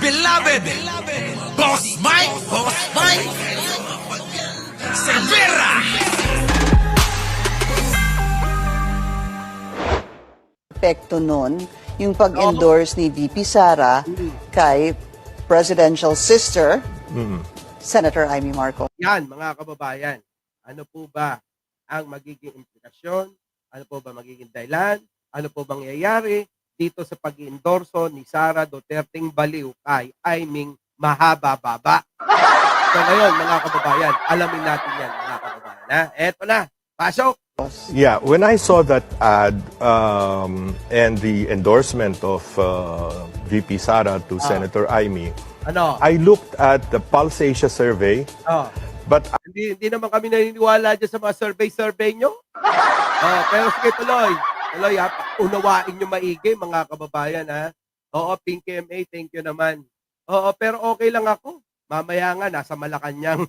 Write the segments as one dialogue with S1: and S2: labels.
S1: beloved Boss Mike Cervera.
S2: Epekto nun, yung pag-endorse ni VP Sara kay presidential sister, Senator Amy Marcos.
S3: Yan, mga kababayan. Ano po ba ang magiging implikasyon? Ano po ba magiging dahilan? Ano po bang mangyayari dito sa pag-endorso ni Sara Duterteng Baliw kay Aiming Mahaba-Baba? So ngayon, mga kababayan, alamin natin yan, mga kababayan. Ha? Eto na, pasok!
S4: Yeah, when I saw that ad and the endorsement of VP Sara to Senator Amy,
S3: Ano?
S4: I looked at the Pulse Asia survey,
S3: Oh,
S4: but
S3: hindi naman kami naniniwala dyan sa mga survey nyo. Oh, pero sige, tuloy. Tuloy, ha? Unawain nyo maigi, mga kababayan, ha? Oo, Pink MA, thank you naman. Oo, pero okay lang ako. Mamaya nga, nasa Malacanang.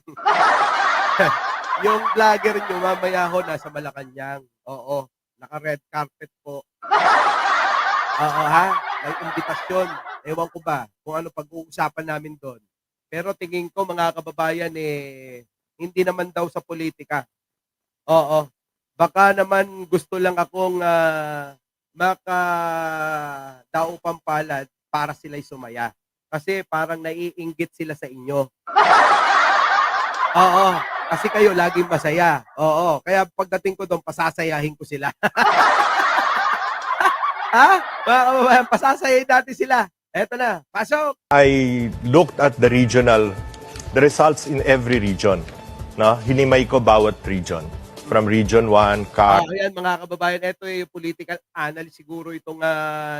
S3: Yung vlogger nyo, mamaya ho, nasa Malacanang. Oo, naka-red carpet po. Oo, ha? May imbitasyon. Ewan ko ba kung ano pag-uusapan namin doon. Pero tingin ko, mga kababayan, hindi naman daw sa politika. Oo. Baka naman gusto lang akong makadaupang palad para sila'y sumaya. Kasi parang naiinggit sila sa inyo. Oo. Kasi kayo laging masaya. Oo. Kaya pagdating ko doon, pasasayahin ko sila. Ha? Mga kababayan, pasasayahin natin sila. Eto na. Pasok!
S4: I looked at the results in every region. No? Hinimay ko bawat region. From Region 1, CAR,
S3: Ayan, mga kababayan, ito yung political analyst siguro itong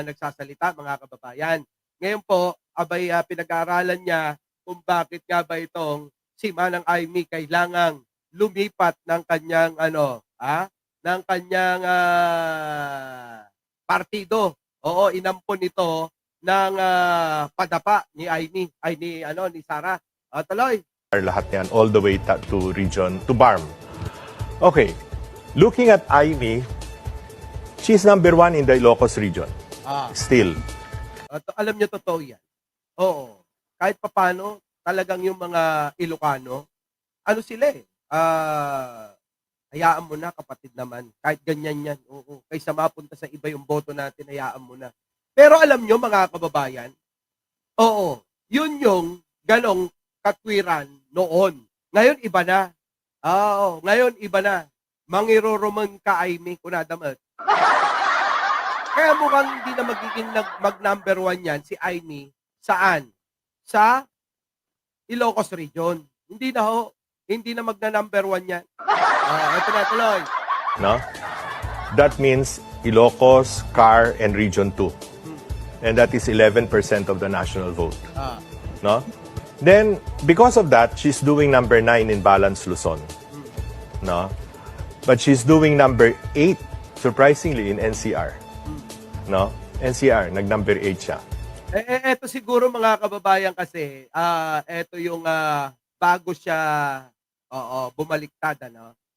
S3: nagsasalita, mga kababayan. Ngayon po, abay pinag-aaralan niya kung bakit nga ba itong si Manang Aimee kailangang lumipat ng kanyang ng kanyang partido. Oo, inampon ito ng padapa ni Aimee, ni Sara. Tuloy.
S4: lahat yan, all the way to region, to BARM. Okay, looking at Aimee, she's number 1 in the Ilocos region. Still.
S3: Alam niyo, totoo yan. Oo. Kahit papano, talagang yung mga Ilocano, ano sila hayaan mo na, kapatid naman. Kahit ganyan yan. Oo. Kaysa mapunta sa iba yung boto natin, hayaan mo na. Pero alam nyo, mga kababayan, oo, yun yung ganong katwiran noon. Ngayon, iba na. Oo, ngayon, iba na. Mangiroroman ka, Aimee, kunadamat. Kaya mukhang hindi na magiging mag-number 1 yan, si Aimee. Saan? Sa Ilocos region. Hindi na ho. Hindi na magna-number 1 yan. Ito na, tuloy.
S4: No? That means Ilocos, CAR, and Region 2. And that is 11% of the national vote. No? Then, because of that, she's doing number 9 in Balance Luzon. No? But she's doing number 8, surprisingly, in NCR. No? NCR, nag-number 8 siya.
S3: Eto siguro, mga kababayan, kasi, eto yung bago siya bumaliktad,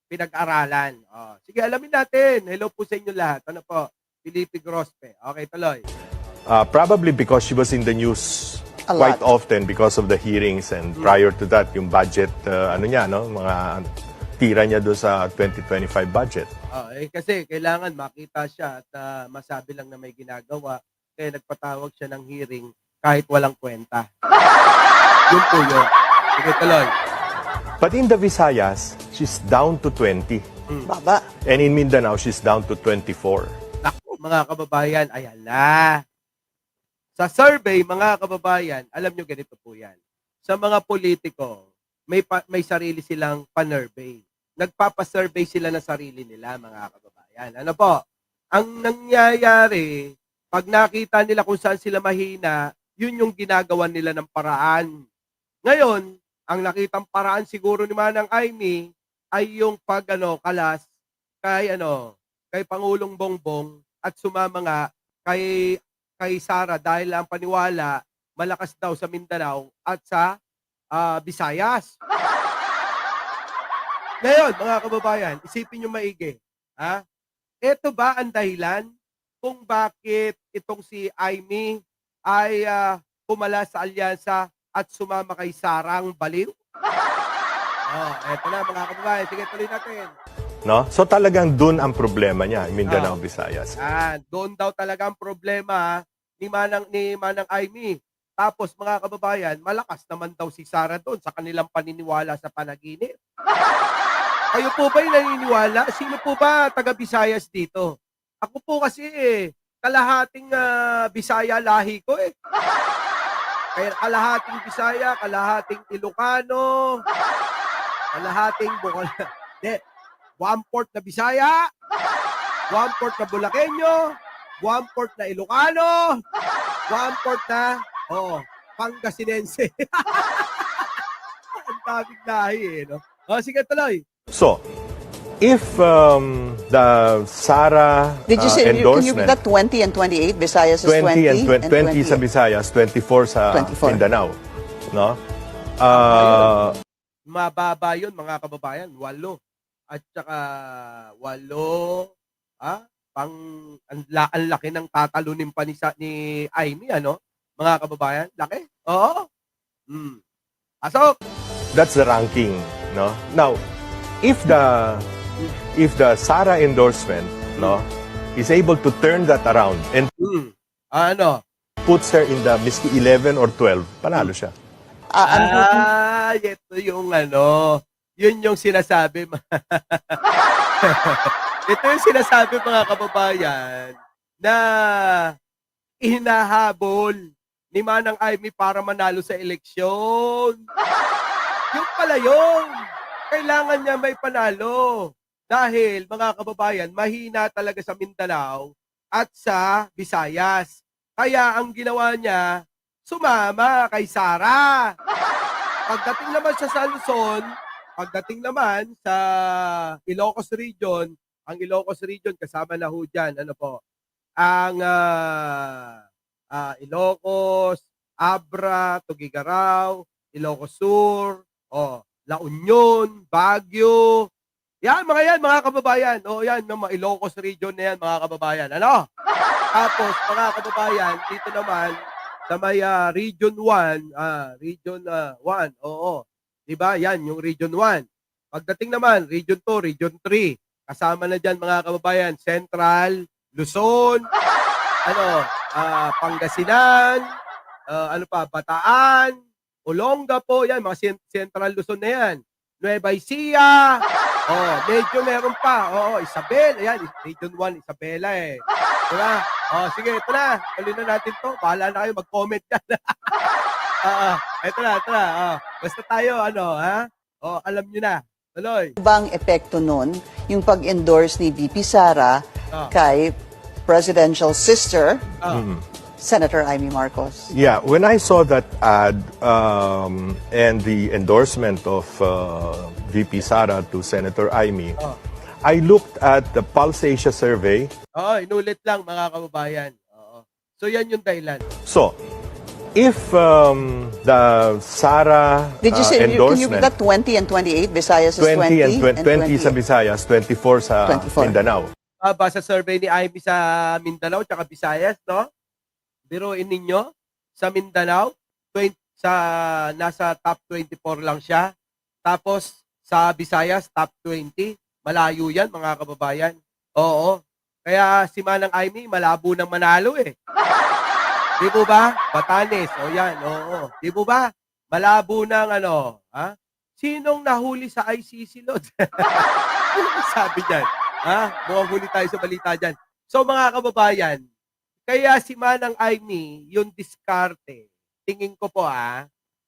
S3: pinag-aralan. Sige, alamin natin. Hello po sa inyo lahat. Ano po? Felipe Grospe. Okay, tuloy.
S4: Probably because she was in the news
S2: A
S4: quite
S2: lot.
S4: often because of the hearings, and prior to that, yung budget, mga tira niya doon sa 2025 budget.
S3: Kasi kailangan makita siya at masabi lang na may ginagawa. Kaya nagpatawag siya ng hearing kahit walang kwenta. Yun po yun. Sige, tuloy.
S4: But in the Visayas, she's down to 20.
S2: Baba.
S4: And in Mindanao, she's down to 24.
S3: Naku, mga kababayan, ayan na. Sa survey, mga kababayan, alam nyo ganito po yan. Sa mga politiko, may sarili silang pa-survey. Nagpapasurvey sila ng sarili nila, mga kababayan. Ano po? Ang nangyayari, pag nakita nila kung saan sila mahina, yun yung ginagawa nila ng paraan. Ngayon, ang nakitang paraan siguro ni Manang Aimee ay yung kalas kay Pangulong Bongbong at sumama nga kay Sara dahil ang paniwala malakas daw sa Mindanao at sa Visayas. Ngayon, mga kababayan, isipin nyo maigi. Ito ba ang dahilan kung bakit itong si Aimee ay pumala sa alyansa at sumama kay Sarang Baliw? Eto na mga kababayan. Sige, tuloy natin.
S4: No? So talagang dun ang problema niya, Mindanao, Visayas.
S3: Doon daw talaga ang problema ni Manang Aimee. Tapos mga kababayan, malakas naman daw si Sara doon sa kanilang paniniwala sa panaginip. Kayo po ba yung naniniwala? Sino po ba taga Visayas dito? Ako po kasi kalahating Bisaya lahi ko eh. Kaya kalahating Bisaya, kalahating Ilocano, kalahating Bukol. One-fourth na Bisaya, one-fourth na Bulakenyo, one-fourth na Ilocano, one-fourth na Pangasinense. Ang daming lahi eh, no? Sige, tuloy.
S4: So, if the Sara
S2: Did you say, can you
S4: endorsement,
S2: read that 20 and 28? Visayas is
S4: 20 and 20
S2: 28.
S4: sa Visayas, 24 sa
S2: 24.
S4: Mindanao, no?
S3: Mababa yun, mga kababayan. 8. At saka 8, ang laki ng tatalunin pa ni Aimee, ano? Mga kababayan, laki? Oo. Asok!
S4: That's the ranking, no? Now, if the Sara endorsement, no, is able to turn that around and
S3: Ano?
S4: puts her in the miski 11 or 12, panalo siya.
S3: Ito yung yun yung sinasabi. Ito yung sinasabi mga kababayan na hinahabol ni Manang Aimee para manalo sa eleksyon. Yung pala yun. Kailangan niya may panalo. Dahil mga kababayan, mahina talaga sa Mindanao at sa Visayas. Kaya ang ginawa niya, sumama kay Sara. Pagdating naman siya sa Luzon, pagdating naman sa Ilocos Region, ang Ilocos Region kasama na ho dyan, ang Ilocos, Abra, Tuguegarao, Ilocos Sur, La Union, Baguio. Yan, mga kababayan. Yan, mga Ilocos Region na yan, mga kababayan. Tapos, mga kababayan, dito naman, sa may Region 1, Region 1, diba? Yan, yung Region 1. Pagdating naman, Region 2, Region 3. Kasama na dyan, mga kababayan, Central, Luzon, Pangasinan, Bataan, Olongapo, yan, mga Central Luzon na yan. Nueva Ecija, medyo meron pa. Isabel, ayan, Region 1, Isabela eh. Diba? Sige, ito na. Tuloy na natin to. Bahala na kayo, mag-comment yan. Ito na. Basta tayo, alam nyo na. Tuloy.
S2: Bang epekto nun yung pag-endorse ni VP Sara kay presidential sister, Senator Aimee Marcos?
S4: Yeah, when I saw that ad and the endorsement of VP Sara to Senator Aimee, I looked at the Pulse Asia survey.
S3: Inulit lang mga kababayan. So yan yung dahilan.
S4: So, if the Sara
S2: Did you say, can you
S4: endorsement,
S2: read that 20 and 28? Visayas is
S4: 20 and 20
S2: 28.
S4: sa Visayas, 24 sa
S2: 24.
S4: Mindanao.
S3: Basa survey ni Aimee sa Mindanao tsaka Visayas, no? Biruin ninyo, sa Mindanao, nasa top 24 lang siya. Tapos, sa Visayas, top 20. Malayo yan, mga kababayan. Oo. Kaya si Manang Aimee, malabo ng manalo eh. Di po ba? Batanes. Yan, oo. Di po ba? Malabo ng Sinong nahuli sa ICC, Lord? Ano sabi dyan? Mukhang huli tayo sa balita dyan. So, mga kababayan, kaya si Manang Aimee, yung diskarte, tingin ko po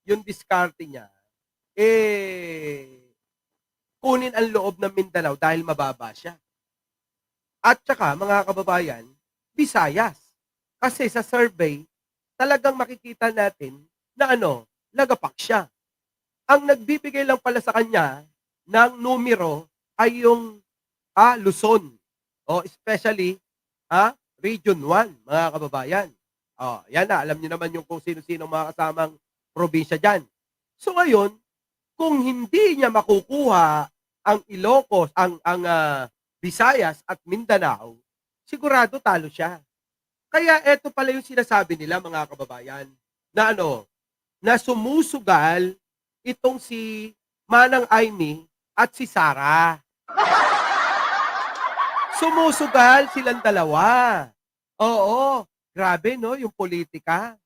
S3: yung diskarte niya, kunin ang loob ng Mindanao dahil mababa siya. At saka, mga kababayan, Visayas. Kasi sa survey, talagang makikita natin na lagapak siya. Ang nagbibigay lang pala sa kanya ng numero ay yung Luzon. Especially, Region 1, mga kababayan. Yan na, alam niyo naman yung kung sino-sino mga kasamang probinsya dyan. So ngayon, kung hindi niya makukuha ang Ilocos, ang Visayas at Mindanao, sigurado talo siya. Kaya eto pala yung sinasabi nila, mga kababayan. na na sumusugal itong si Manang Aimee at si Sara. Sumusugal silang dalawa. Oo, grabe no, yung politika.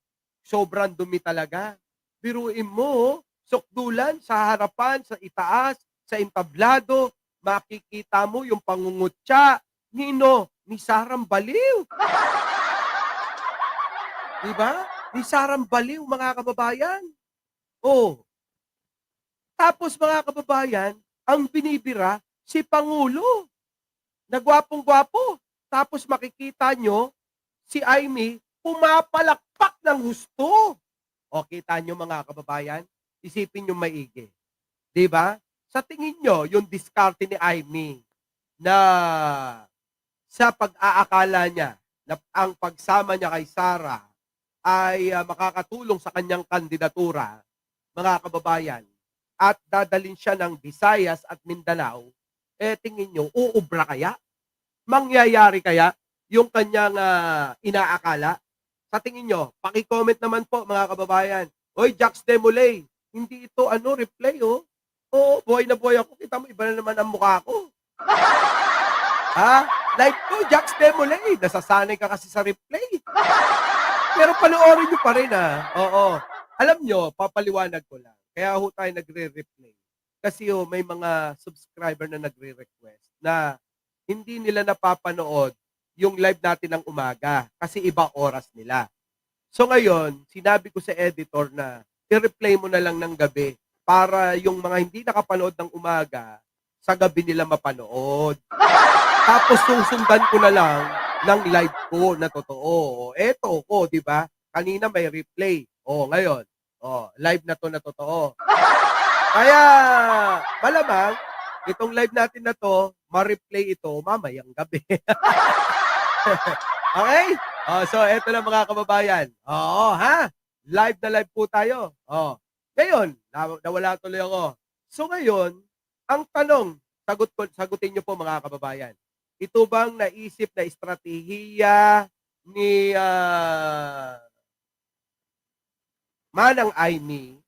S3: Sobrang dumi talaga. Biruin mo, sukdulan sa harapan, sa itaas, sa entablado, makikita mo yung pangungutya. Nino? Ni Sarang Baliw. Diba? Ni Sarang Baliw, mga kababayan. Oh. Tapos mga kababayan, ang binibira, si Pangulo. Nagwapong-gwapo. Tapos makikita nyo, si Aimee, pumapalakpak ng husto. O, kita nyo mga kababayan, isipin nyo maigi. Diba? Sa tingin nyo, yung diskarte ni Aimee na sa pag-aakala niya na ang pagsama niya kay Sara ay makakatulong sa kanyang kandidatura, mga kababayan, at dadalhin siya ng Visayas at Mindanao, tingin nyo, uubra kaya? Mangyayari kaya yung kanyang inaakala? Sa tingin nyo, paki-comment naman po mga kababayan. Oy, Jax Demolay, hindi ito replay oh. Oo, buhay na buhay ako. Kita mo, iba na naman ang mukha ko. Ha? Like ko, Jax Demolay, nasasanay ka kasi sa replay. Pero panoorin nyo pa rin Oo. Alam nyo, papaliwanag ko lang. Kaya ho tayo nagre-replay. Kasi may mga subscriber na nagre-request na hindi nila napapanood yung live natin ng umaga kasi iba oras nila. So ngayon, sinabi ko sa editor na i-replay mo na lang ng gabi para yung mga hindi nakapanood ng umaga, sa gabi nila mapanood. Tapos susundan ko na lang ng live ko na totoo. Eto ko, di ba? Kanina may replay. Ngayon. Live na to na totoo. Kaya, malamang, itong live natin na to, ma-replay ito mamayang gabi. Okay? So, eto na mga kababayan. Live na live po tayo. Ngayon, nawala tuloy ako. So, ngayon, ang tanong, sagutin nyo po mga kababayan. Ito bang naisip na estratehiya ni Manang Aimee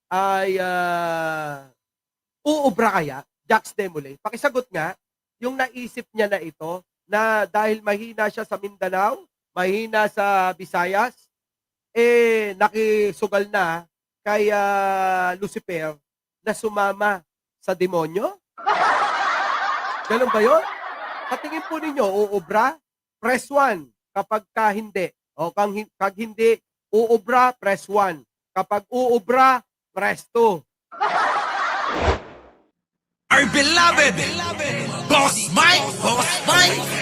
S3: ay uubra kaya? Jax Demolay, pakisagot nga, yung naisip niya na ito, na dahil mahina siya sa Mindanao, mahina sa Visayas, nakisugal na kay Lucifer na sumama sa demonyo? Ganun ba yun? Katingin po ninyo, uubra, press 1. Kapag hindi, kag hindi, uubra, press 1. Kapag uubra, press 2.
S1: Our beloved Boss Mike, Boss Mike.